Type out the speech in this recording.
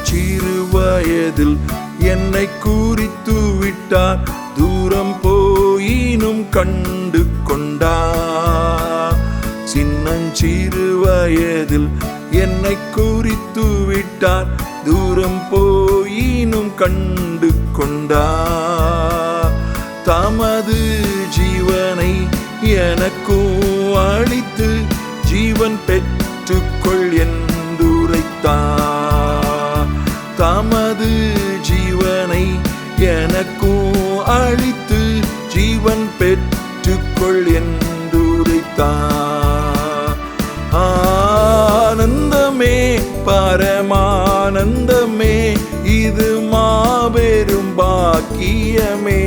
சின்னஞ்சிறு வயதில் என்னை குறித்து விட்டார், தூரம் போயினும் கண்டு கொண்டார். சின்னஞ்சிறு வயதில் என்னை குறித்து விட்டார், தூரம் போயினும் கண்டு கொண்டார். தமது ஜீவனை எனக்கும் அளித்து ஜீவன் பெற்றுக்கொள் என்றுரைத்தார். தமது ஜீவனை எனக்கும் அளித்து ஜீவன் பெற்றுக்கொள் என்றுரைத்தார். ஆனந்தமே பரமானந்தமே, இது மாபெரும் பாக்கியமே.